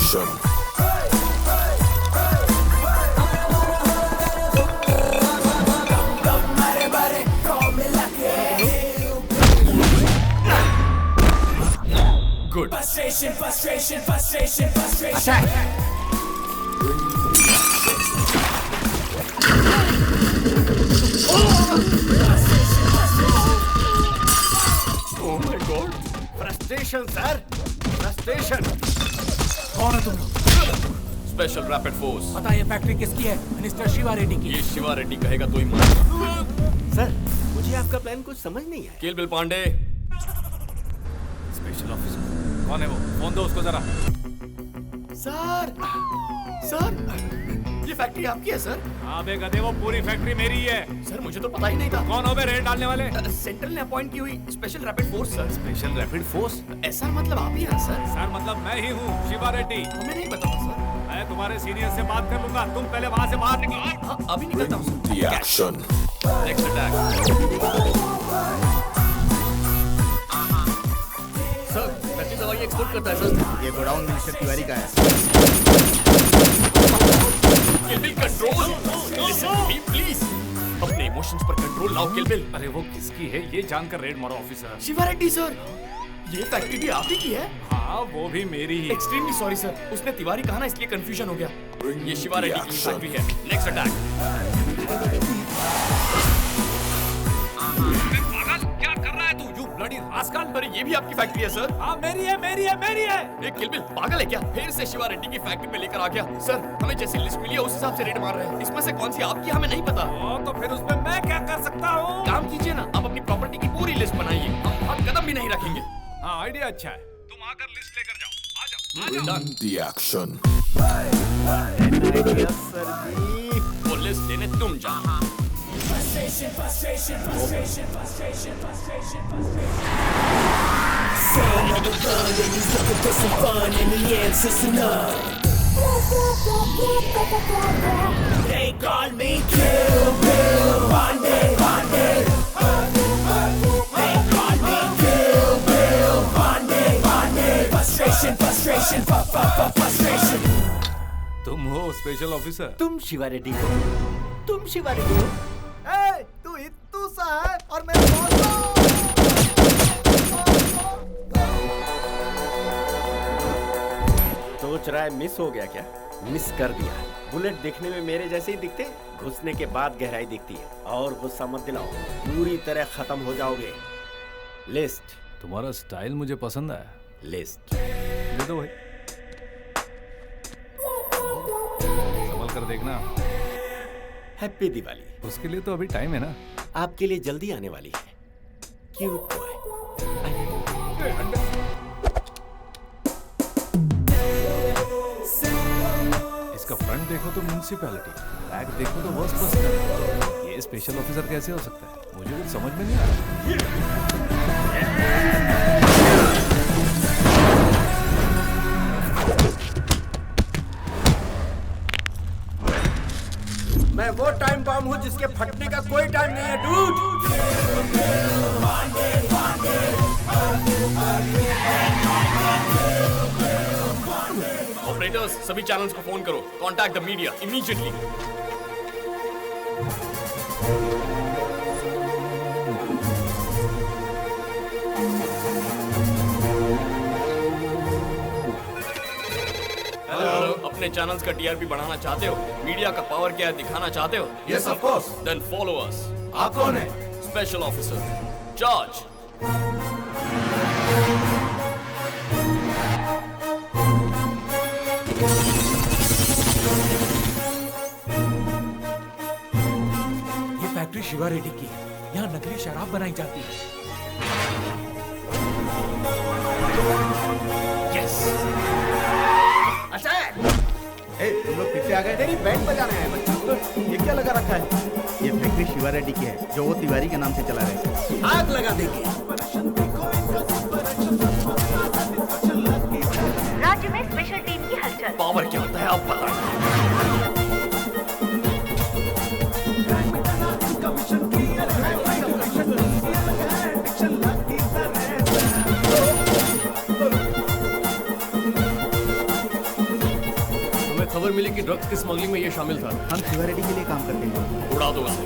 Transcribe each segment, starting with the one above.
action. Good. Frustration. Attack. Oh my God. Frustration, sir. Frustration. कौन है तुम लोग? Special Rapid Force. पता ये फैक्ट्री किसकी है? मिनिस्टर शिवा रेड्डी की। ये शिवा रेड्डी कहेगा तो ही मान। सर, मुझे आपका प्लान कुछ समझ नहीं आया। किल बिल पांडे। स्पेशल ऑफिसर कौन है वो? फोन दो उसको जरा। सर, ये फैक्ट्री आपकी है सर? हाँ बे गधे, वो पूरी फैक्ट्री मेरी है। सर मुझे तो पता ही नहीं था। कौन हो बे रेड डालने वाले? सेंट्रल ने अपॉइंट की हुई special rapid force sir. Special rapid force? ऐसा मतलब आप ही हैं सर? सर मतलब मैं ही हूँ, शिवा रेड्डी। हमें नहीं पता सर। मैं तुम्हारे सीनियर से बात कर लूंगा, तुम पहले वहाँ से बाहर निकलो। हाँ, अभी निकलता हूँ sir. The action. Next attack. Sir, नकली दवाई एक्सपोर्ट करता है सर। ये गोडाउन मिनिस्टर तिवारी का है। Kill bill control. Listen me please. अपने इमोशंस पर कंट्रोल लाओ किल बिल। अरे वो किसकी है ये जानकर रेड मारो ऑफिसर। शिवा रेड्डी सर, ये फैक्ट्री भी आप ही की है? हाँ वो भी मेरी ही। एक्सट्रीमली सॉरी सर, उसने तिवारी कहा ना इसलिए कंफ्यूजन हो गया। ये शिवा रेड्डी की फैक्ट्री है। Next attack. क्या कर रहा है तू? You bloody rascal. अरे ये भी आपकी फैक्ट्री है सर? हाँ मेरी है। एक किल बिल पागल है क्या? फिर से शिवा रेड्डी की फैक्ट्री में लेकर आ गया। सर हमें जैसी लिस्ट मिली है उस हिसाब से रेड मार रहे हैं। इसमें से कौन सी आपकी हमें नहीं पता। तो फिर उसमें मैं क्या कर सकता हूँ? काम कीजिए ना, आप अपनी प्रॉपर्टी की पूरी लिस्ट बनाइए। हम हाथ कदम भी नहीं रखेंगे। हाँ आइडिया अच्छा है। तुम आकर लिस्ट लेकर जाओ। आ जाओ। The action. वो लिस्ट देने तुम जाओ। They call me Kill Bill Pandey. They call me Kill Bill Pandey. Frustration. तुम हो स्पेशल ऑफिसर? तुम शिवा रेड्डी हो? तू इत्तू सा है और मैं बॉस हूँ। सोच रहा है मिस हो गया क्या? मिस कर दिया। बुलेट देखने में मेरे जैसे ही दिखते, घुसने के बाद गहराई दिखती है। और गुस्सा मत दिलाओ, पूरी तरह खत्म हो जाओगे। लिस्ट। तुम्हारा स्टाइल मुझे पसंद आया। लिस्ट दे दो भाई, संभल कर देखना। हैप्पी दिवाली। उसके लिए तो अभी टाइम है ना। आपके लिए जल्दी आने वाली है। Cute boy. इसका फ्रंट देखो तो म्युनिसिपैलिटी, बैक देखो तो वर्स्ट बस। ये स्पेशल ऑफिसर कैसे हो सकता है? मुझे कुछ समझ में नहीं आ रहा। मैं वो टाइम बम हूँ जिसके फटने का कोई टाइम नहीं है डूड। ऑपरेटर्स सभी चैनल्स को फोन करो। Contact the media immediately. अपने चैनल्स का टीआरपी बढ़ाना चाहते हो? मीडिया का पावर क्या है दिखाना चाहते हो? Yes, of course. Then follow us. आप कौन है? Special officer charge. ये फैक्ट्री शिवा रेड्डी की है। यहाँ नकली शराब बनाई जाती है। यस। तुम लोग पीछे आ गए। तेरी बैंड बजाने आए बच्चा। ये क्या लगा रखा है? ये फैक्ट्री शिवा रेड्डी की है, जो वो तिवारी के नाम से चला रहे हैं। आग लगा देंगे। राज्य में स्पेशल टीम की हलचल। पावर क्या होता है आप बताएं। चले कि ड्रग्स की स्मगलिंग में ये शामिल था। हम शिवा रेड्डी के लिए काम करते हैं। उड़ा दो उसे।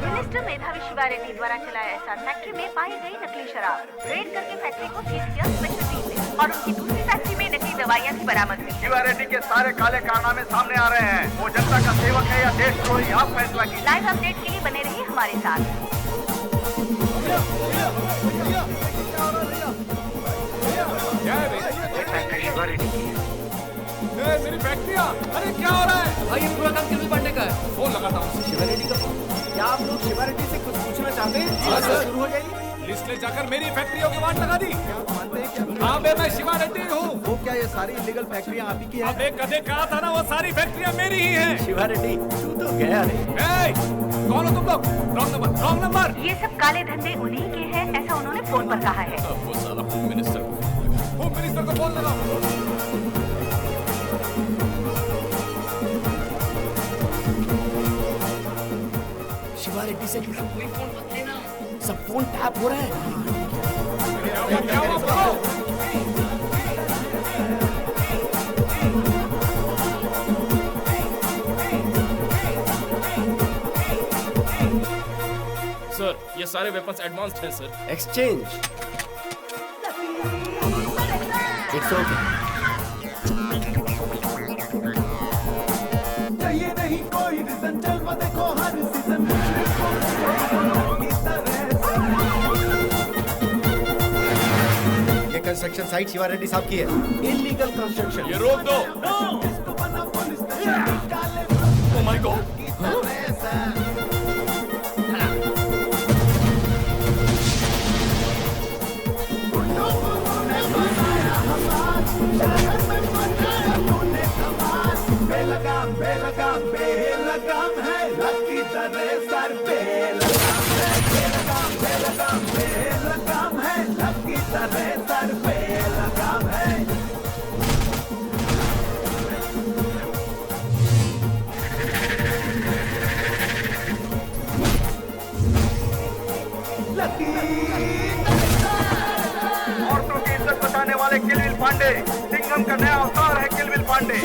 मिनिस्टर मेधावी शिवा रेड्डी द्वारा चलाया एसआर फैक्ट्री में पाई गई नकली शराब। रेड करके फैक्ट्री को सीज किया स्पेशल टीम ने और उनकी दूसरी फैक्ट्री में नकली दवाइयाँ भी बरामद हुई। शिवा रेड्डी के सारे काले कारनामे सामने आ रहे हैं। वो जनता का सेवक है या देशद्रोही, आप फैसला कीजिए। लाइव अपडेट के लिए बने रहिए हमारे साथ। मेरी फैक्ट्रियाँ, अरे क्या हो रहा है? भाई ये पूरा काम किल्विल पांडे का है। फोन लगाता हूँ। शिवा रेड्डी का फोन। क्या आप लोग शिवा रेड्डी से कुछ पूछना चाहते हैं? हाँ, सर। शुरू हो जाएगी। लिस्ट ले जाकर मेरी फैक्ट्रियों की वाट लगा दी। क्या आप मानते हैं क्या? हाँ बे, मैं शिवा रेड्डी हूँ। वो क्या ये सारी इलीगल फैक्ट्रियाँ आप ही की हैं? अबे कदे कहा था ना, वो सारी फैक्ट्रियाँ मेरी ही हैं। शिवा रेड्डी तू तो गया रे। ए, कौन हो तुम लोग? Wrong number, wrong number. ये सब काले धंधे उन्हीं के हैं, ऐसा उन्होंने फोन पर कहा है। अब वो साला होम मिनिस्टर होम मिनिस्टर को फोन लगाओ। शिवा रेड्डी से जुड़ा कोई फोन मत लेना, सब फोन टैप हो रहा है। क्या हुआ बताओ? सर ये सारे वेपन्स एडवांस्ड हैं सर। एक्सचेंज। It's okay. ये कंस्ट्रक्शन साइट शिवा रेड्डी साहब की है। Illegal construction. ये रोक दो। Oh my God. औरतों की इज्जत बचाने वाले किल्विल पांडे। सिंघम का नया अवतार है किल्विल पांडे।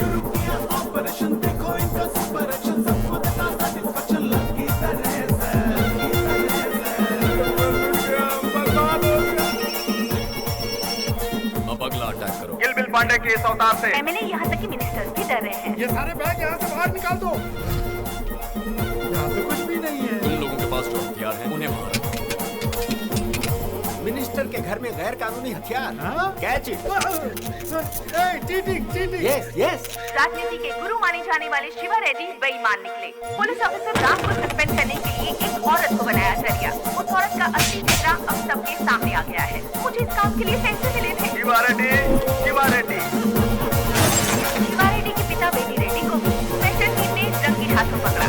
अब अगला अटैक करो। किल्विल पांडे के इस अवतार से एमएलए यहाँ तक कि मिनिस्टर्स भी डर रहे हैं। ये सारे बैग यहाँ से बाहर निकाल दो। यहाँ पे कुछ भी नहीं है। उन लोगों के पास जो हथियार हैं उन्हें वहां रखो। मिनिस्टर के घर में गैर कानूनी हथियार। Catch it. Cheating. Yes yes. राजनीति के गुरु माने जाने वाले शिवा रेड्डी बेईमान निकले। पुलिस ऑफिसर राम को सस्पेंड करने के लिए एक औरत को बनाया जरिया। उस औरत का असली चेहरा अब सबके सामने आ गया है। मुझे इस काम के लिए पैसे मिले थे। शिवा रेड्डी। शिवा रेड्डी के पिता बेटी रेड्डी को स्पेशल टीम ने रंगीन हाथों पकड़ा।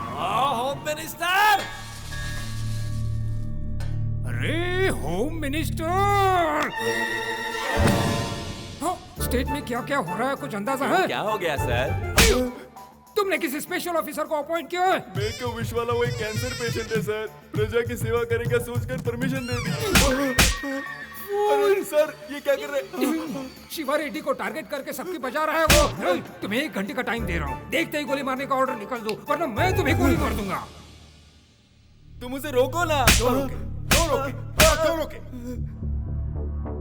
होम मिनिस्टर, अरे होम मिनिस्टर, स्टेट में क्या क्या हो रहा है कुछ अंदाजा है? क्या हो गया सर? तुमने किसी स्पेशल ऑफिसर को अपॉइंट किया है? मेक अ विश वाला वो एक कैंसर पेशेंट है सर। प्रजा की सेवा करेगा सोचकर परमिशन दे दी। अरे सर ये क्या कर रहे हैं? शिवा रेड्डी को टारगेट करके सबकी बजा रहा है वो। तुम्हें 1 घंटे का टाइम दे रहा हूँ, देखते ही गोली मारने का ऑर्डर निकल दो वरना मैं तुम्हें गोली मार दूंगा। तुम उसे रोको ना। क्यों रोके?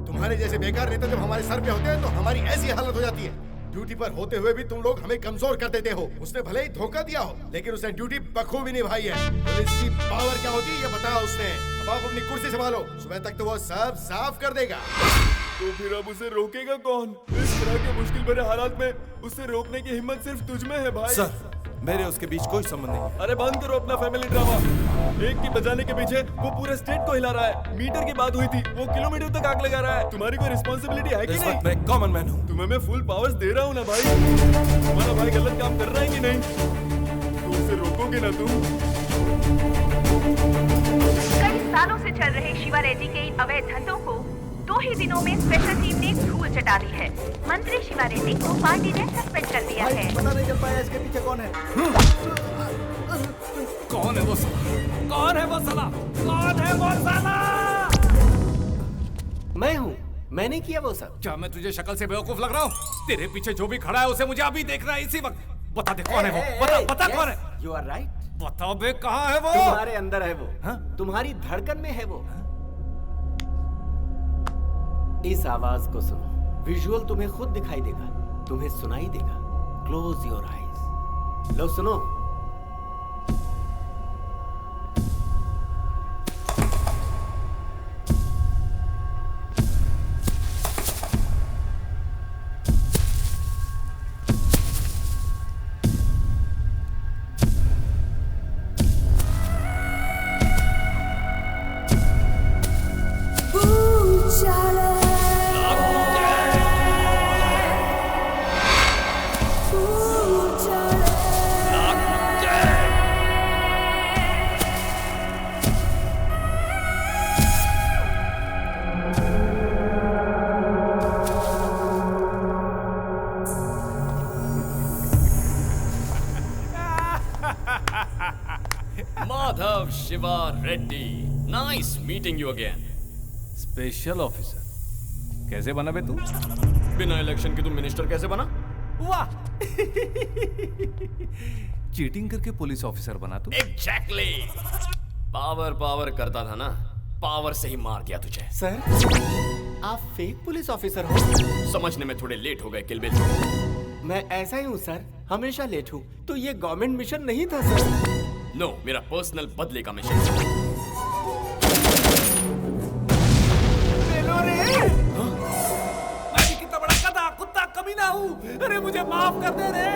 तुम्हारे जैसे बेकार नेता जब हमारे सर पे होते हैं तो हमारी ऐसी हालत हो जाती है। ड्यूटी पर होते हुए भी तुम लोग हमें कमजोर कर देते हो। उसने भले ही धोखा दिया हो लेकिन उसने ड्यूटी बखूबी निभाई है। पुलिस की पावर क्या होती है ये बताया उसने। अब आप अपनी कुर्सी संभालो, सुबह तक तो वो सब साफ कर देगा। तो फिर अब उसे रोकेगा कौन? इस तरह के मुश्किल भरे हालात में उसे रोकने की हिम्मत सिर्फ तुझ में है भाई। सर मेरे उसके बीच कोई संबंध नहीं है। अरे बंद करो अपना फैमिली ड्रामा। एक की बजाने के पीछे वो पूरे स्टेट को हिला रहा है। मीटर की बात हुई थी, वो किलोमीटर तक आग लगा रहा है। तुम्हारी कोई रिस्पॉन्सिबिलिटी है कि इस नहीं? वक्त मैं एक कॉमन मैन हूँ। तुम्हें मैं फुल पावर्स दे रहा हूँ ना भाई। तुम्हारा भाई गलत काम कर रहा है कि नहीं? तो उसे रोकोगे ना तुम? कई सालों से चल रहे शिवा रेड्डी के इन अवैध धंधों को 2 ही दिनों में स्पेशल टीम ने धूल चटा दी है। मंत्री शिवा रेड्डी को पार्टी ने सस्पेंड कर दिया है। पता नहीं चल पाया इसके पीछे कौन है। कौन है वो साला? कौन है वो साला? कौन है वो साला? मैं हूँ, मैंने किया वो सब। क्या मैं तुझे शक्ल से बेवकूफ लग रहा हूँ? तेरे पीछे जो भी खड़ा है उसे मुझे अभी देखना है, इसी वक्त। बता दे कौन है वो? बता कौन है? You are right. बता बे कहाँ है वो? तुम्हारे अंदर है वो। हाँ? तुम्हारी धड़कन में है वो। इस आवाज को सुनो। विजुअल तुम्हें खुद दिखाई देगा, तुम्हें सुनाई देगा। Close your eyes. लो सुनो। Madhav Shiva Reddy. Nice meeting you again. Special officer कैसे बना बे तू? बिना इलेक्शन के तुम मिनिस्टर कैसे बना? वाह! चीटिंग करके पुलिस ऑफिसर बना तू? Exactly. पावर करता था ना, पावर से ही मार दिया तुझे। सर, आप फेक पुलिस ऑफिसर हो? समझने में थोड़े लेट हो गए किलबिल। मैं ऐसा ही हूँ सर, हमेशा लेट हूँ। तो ये गवर्नमेंट मिशन नहीं था सर। नो, मेरा पर्सनल बदले का मिशन था। मैं भी कितना बड़ा गधा, कुत्ता, कमीना हूँ। अरे मुझे माफ कर दे रे।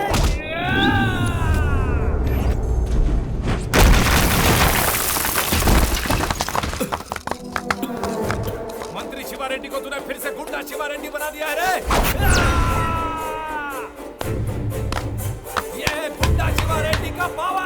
मंत्री शिवा रेड्डी को तूने फिर से गुंडा शिवा रेड्डी बना दिया है रे। ये है गुंडा शिवा रेड्डी का पावर।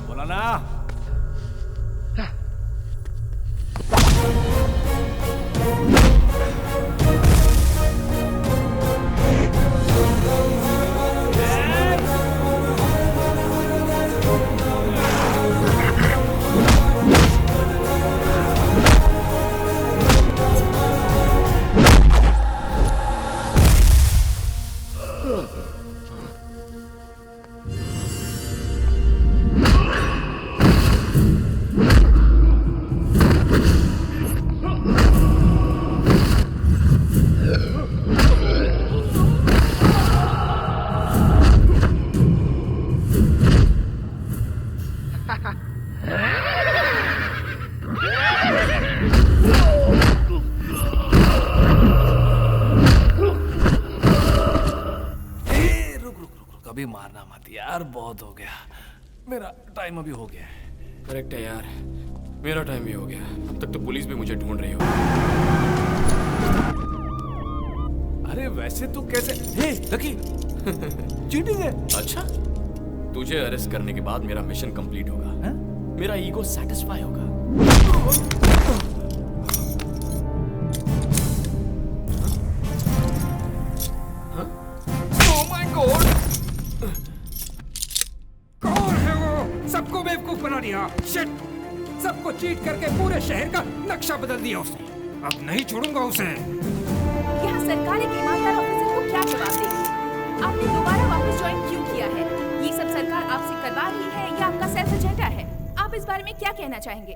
बोला ना। कभी मारना मत यार, बहुत हो गया। मेरा टाइम अभी हो गया है। करेक्ट है यार, मेरा टाइम भी हो गया। अब तक तो पुलिस भी मुझे ढूंढ रही हो। अरे वैसे तू कैसे? हे लकी, चीटिंग है। अच्छा, तुझे अरेस्ट करने के बाद मेरा मिशन कंप्लीट होगा। है? मेरा ईगो सेटिस्फाई होगा। कौन है वो? सबको बेवकूफ बना दिया। शिट! सबको चीट करके पूरे शहर का नक्शा बदल दिया उसने। अब नहीं छोड़ूंगा उसे। यहाँ सरकार एक ईमानदार ऑफिसर को क्या जवाब देगी? आपने दोबारा वापस ज्वाइन क्यों किया है? ये सब सरकार आपसे करवा रही है या आपका सेल्फ एजेंडा है? आप इस बारे में क्या कहना चाहेंगे?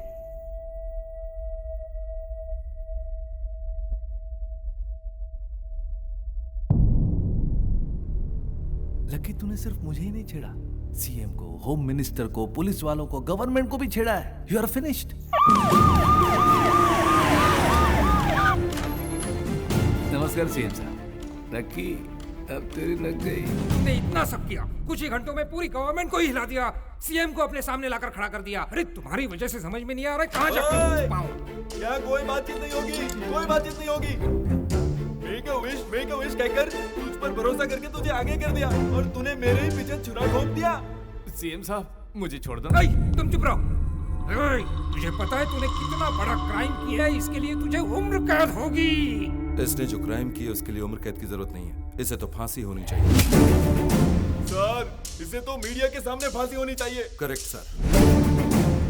लकी, तूने सिर्फ मुझे ही नहीं छेड़ा, सीएम को, होम मिनिस्टर को, पुलिस वालों को, गवर्नमेंट को भी छेड़ा है। You are finished. नमस्कार सीएम साहब। लकी, अब तेरी लग गई। तुमने इतना सब किया, कुछ ही घंटों में पूरी गवर्नमेंट को ही हिला दिया। सीएम को अपने सामने लाकर खड़ा कर दिया। अरे तुम्हारी वजह से समझ में नहीं आ रहा कहाँ जाकर पाऊं। क्या कोई बातचीत नहीं होगी, कोई बातचीत नहीं होगी। मेक अ विश कहकर तुझ पर भरोसा करके तुझे आगे कर दिया और तूने मेरे ही पीछे छुरा घोंप दिया। सीएम साहब मुझे छोड़ दो। तुम चुप रहो। तुझे पता है तूने कितना बड़ा क्राइम किया है, इसके लिए तुझे उम्र कैद होगी। इसने जो क्राइम किया उसके लिए उम्र कैद की जरूरत नहीं है, इसे तो फांसी होनी चाहिए। सर, इसे तो मीडिया के सामने फांसी होनी चाहिए। करेक्ट सर,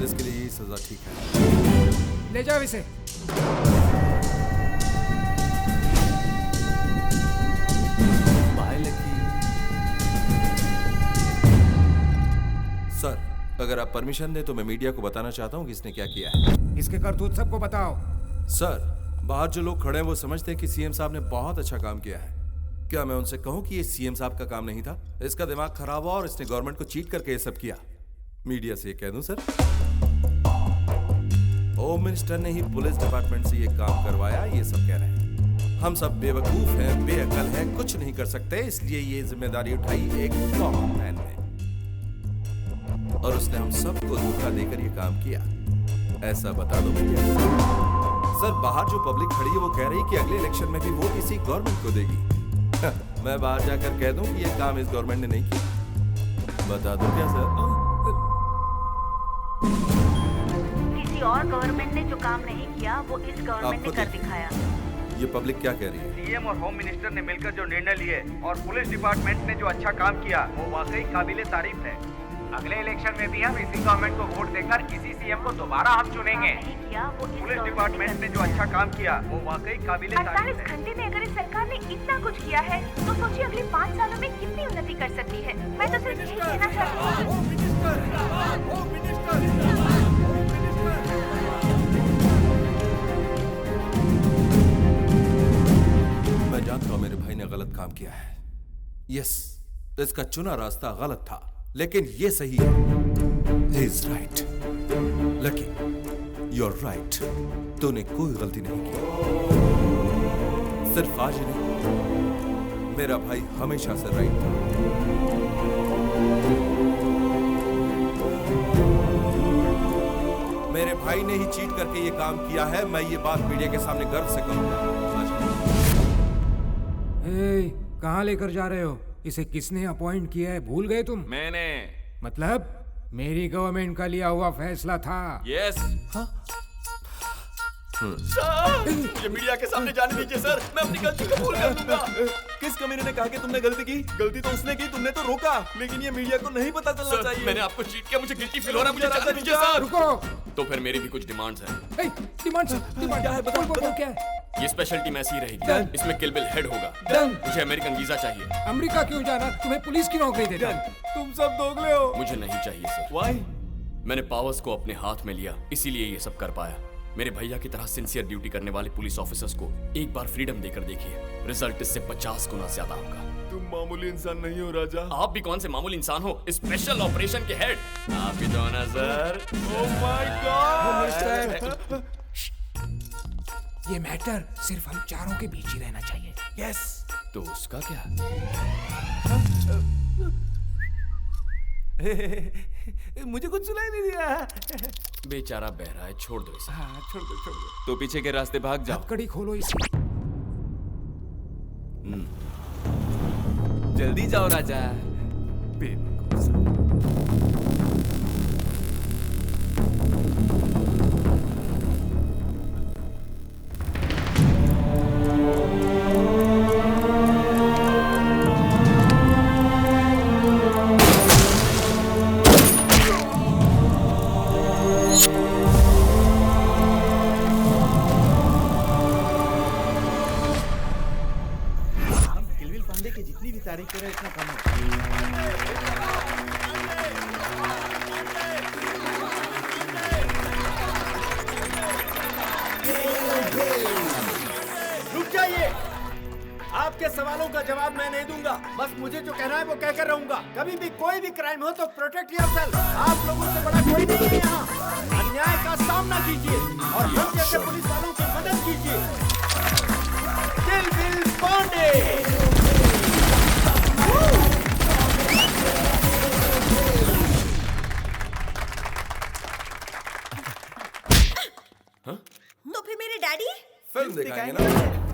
इसके लिए यही सजा ठीक है। ले जाओ इसे। सर, अगर आप परमिशन दें तो मैं मीडिया को बताना चाहता हूँ कि इसने क्या किया है। इसके करतूत सबको बताओ। सर, बाहर जो लोग खड़े हैं वो समझते हैं कि सीएम साहब ने बहुत अच्छा काम किया है। क्या मैं उनसे कहूं कि ये सीएम साहब का काम नहीं था? इसका दिमाग खराब हुआ और इसने गवर्नमेंट को चीट करके ये सब किया। मीडिया से ये कह दूं सर? होम मिनिस्टर ने ही पुलिस डिपार्टमेंट से ये काम करवाया, ये सब कह रहे हैं। हम सब बेवकूफ हैं, बेअकल हैं, कुछ नहीं कर सकते, इसलिए ये जिम्मेदारी उठाई एक कॉमन मैन ने और उसने हम सबको धोखा देकर ये काम किया। ऐसा बता दो मीडिया को। सर, बाहर जो पब्लिक खड़ी है वो कह रही है कि अगले इलेक्शन में भी वोट इसी गवर्नमेंट को देगी। मैं बाहर जाकर कह दूं कि ये काम इस गवर्नमेंट ने नहीं किया। बता दूं क्या सर? किसी और गवर्नमेंट ने जो काम नहीं किया वो इस गवर्नमेंट ने कर दिखाया। ये पब्लिक क्या कह रही है? सीएम और होम मिनिस्टर ने मिलकर जो निर्णय लिए और पुलिस डिपार्टमेंट ने जो अच्छा काम किया वो वाकई काबिले तारीफ है। अगले इलेक्शन में भी हम इसी गवर्नमेंट को वोट देकर इसी सीएम को दोबारा हम चुनेंगे। पुलिस डिपार्टमेंट ने जो अच्छा काम किया वो वाकई काबिले तारीफ है। 48 घंटे में अगर इस सरकार ने इतना कुछ किया है तो सोचिए अगले 5 सालों में कितनी उन्नति कर सकती है। मैं तो सिर्फ यही कहना चाहती हूँ। मैं जानता हूं मेरे भाई ने गलत काम किया है। यस, इसका चुना रास्ता गलत था, लेकिन ये सही है। He is right. Lucky, you're right. तूने कोई गलती नहीं की। सिर्फ आज ही नहीं, मेरा भाई हमेशा से राइट था। मेरे भाई ने ही चीट करके ये काम किया है। मैं ये बात मीडिया के सामने गर्व से कहूंगा। कहाँ लेकर जा रहे हो? इसे किसने अपॉइंट किया है, भूल गए तुम? मैंने। मतलब मेरी गवर्नमेंट का लिया हुआ फैसला था। यस। ये मीडिया के सामने जाने दीजिए सर, मैं अपनी गलती कबूल कर लूंगा। किस कमीने ने कहा कि तुमने गलती की? गलती तो उसने की, तुमने तो रोका, लेकिन ये मीडिया को नहीं पता चलना चाहिए। मैंने आपको चीट किया, मुझे गिल्टी फील हो रहा है, मुझे जाने दीजिए सर। रुको। तो फिर मेरी भी कुछ डिमांड्स हैं। डिमांड क्या है? बताओ क्या है? ये स्पेशल टीम ऐसी रहेगी, इसमें किल बिल हेड होगा। मुझे अमेरिकन वीजा चाहिए। अमेरिका क्यों जाना? तुम्हें पुलिस की नौकरी देता। तुम सब दोगले हो। मुझे नहीं चाहिए सर। Why? मैंने पावर्स को अपने हाथ में लिया, इसीलिए ये सब कर पाया। मेरे भैया की तरह सिंसियर ड्यूटी करने वाले पुलिस ऑफिसर्स को एक बार फ्रीडम देकर देखिए, रिजल्ट इससे 50 गुना ज्यादा होगा। तुम मामूली इंसान नहीं हो राजा। आप भी कौन से मामूली इंसान हो? स्पेशल ऑपरेशन के हेड आप ही तो ना सर। Oh my God. ये मैटर सिर्फ हम चारों के बीच ही रहना चाहिए। यस। तो उसका क्या? मुझे कुछ सुनाई नहीं दिया। बेचारा बह रहा है, छोड़ दो इसे। हाँ, छोड़ दो। तो पीछे के रास्ते भाग जाओ। कड़ी खोलो इसे। जल्दी जाओ राजा। आपके सवालों का जवाब मैं नहीं दूंगा, बस मुझे जो कहना है वो कहकर रहूंगा। कभी भी कोई भी क्राइम हो तो प्रोटेक्ट योरसेल्फ। आप लोगों से बड़ा कोई नहीं है यहाँ। अन्याय का सामना कीजिए और हम जैसे पुलिस वालों की मदद कीजिए। किल बिल पांडे। तो फिर मेरे डैडी? फिल्म दिखाएंगे ना।